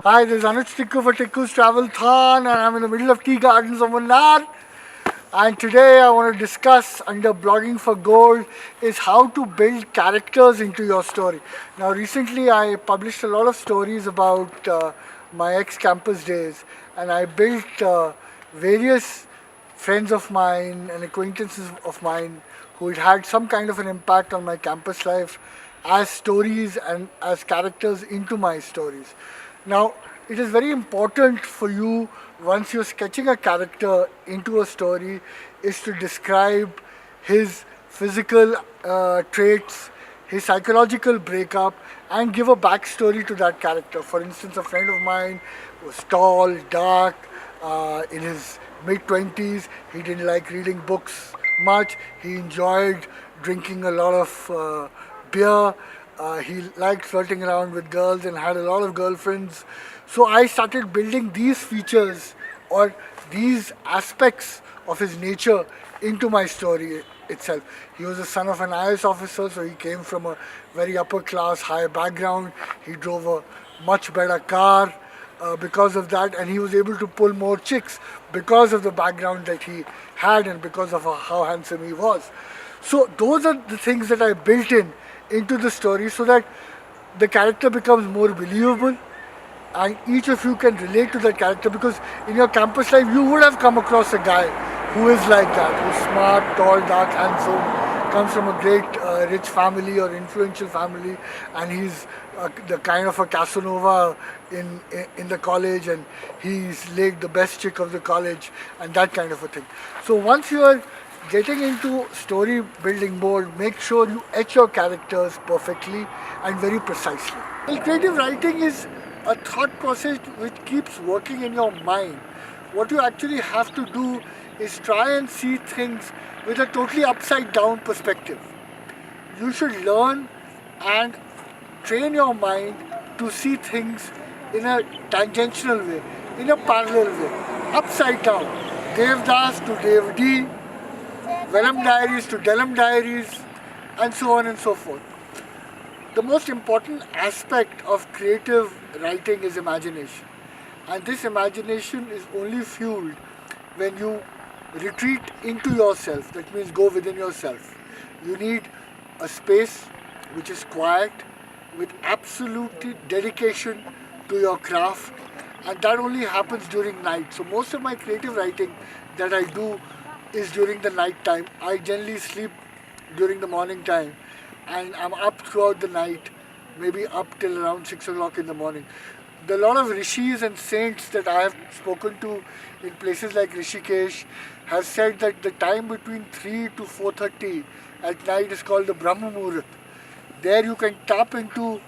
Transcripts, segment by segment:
Hi, this is Anuj Tikku for Tikku's Travelthon, and I'm in the middle of tea gardens of Munnar. And today I want to discuss under blogging for gold is how to build characters into your story. Now, recently I published a lot of stories about my ex-campus days, and I built various friends of mine and acquaintances of mine who had some kind of an impact on my campus life as stories and as characters into my stories. Now, it is very important for you once you're sketching a character into a story is to describe his physical traits, his psychological breakup, and give a backstory to that character. For instance, a friend of mine was tall, dark, in his mid 20s. He didn't like reading books much. He enjoyed drinking a lot of beer. He liked flirting around with girls and had a lot of girlfriends. So I started building these features or these aspects of his nature into my story itself. He was the son of an IS officer, so he came from a very upper class, high background. He drove a much better car because of that, and he was able to pull more chicks because of the background that he had and because of how handsome he was. So those are the things that I built into the story so that the character becomes more believable and each of you can relate to that character, because in your campus life you would have come across a guy who is like that, who's smart, tall, dark, handsome, comes from a great rich family or influential family, and he's the kind of a Casanova in the college, and he's like the best chick of the college and that kind of a thing. So once you are getting into story building mode, make sure you etch your characters perfectly and very precisely. Well, creative writing is a thought process which keeps working in your mind. What you actually have to do is try and see things with a totally upside down perspective. You should learn and train your mind to see things in a tangential way, in a parallel way, upside down. Devdas to Dev D, Vellum diaries to Delum diaries, and so on and so forth. The most important aspect of creative writing is imagination. And this imagination is only fueled when you retreat into yourself. That means go within yourself. You need a space which is quiet, with absolute dedication to your craft, and that only happens during night. So most of my creative writing that I do is during the night time. I generally sleep during the morning time, and I'm up throughout the night, maybe up till around 6 o'clock in the morning. The lot of rishis and saints that I have spoken to in places like Rishikesh have said that the time between 3 to 4:30 at night is called the Brahma Muhurat. There you can tap into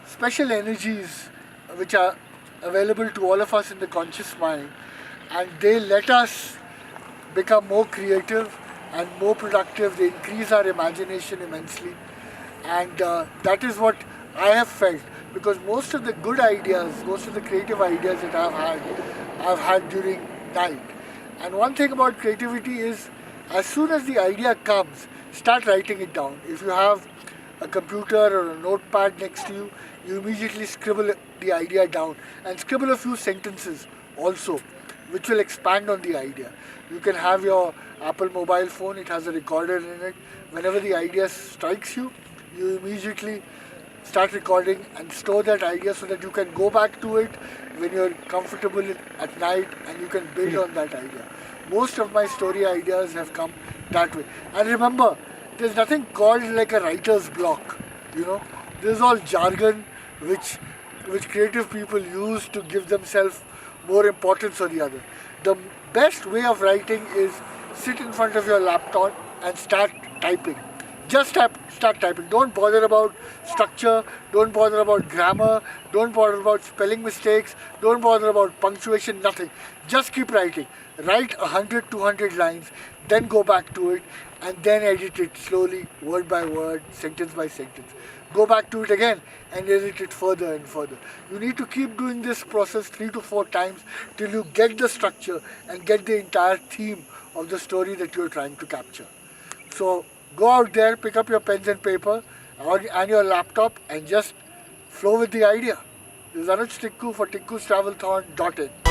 special energies which are available to all of us in the conscious mind, and they let us become more creative and more productive. They increase our imagination immensely, and that is what I have felt, because most of the good ideas, most of the creative ideas that I've had during night. And one thing about creativity is, as soon as the idea comes, start writing it down. If you have a computer or a notepad next to you, you immediately scribble the idea down and scribble a few sentences also, which will expand on the idea. You can have your Apple mobile phone, it has a recorder in it. Whenever the idea strikes you, you immediately start recording and store that idea so that you can go back to it when you're comfortable at night and you can build on that idea. Most of my story ideas have come that way. And remember, there's nothing called like a writer's block. This is all jargon which creative people use to give themselves more importance or the other. The best way of writing is sit in front of your laptop and start typing. Just start typing. Don't bother about structure, don't bother about grammar, don't bother about spelling mistakes, don't bother about punctuation, nothing. Just keep writing. Write 100, 200 lines, then go back to it, and then edit it slowly, word by word, sentence by sentence. Go back to it again and edit it further and further. You need to keep doing this process 3 to 4 times till you get the structure and get the entire theme of the story that you're trying to capture. So go out there, pick up your pens and paper and your laptop and just flow with the idea. This is Anuj Tikku for Tikku's Travelthon.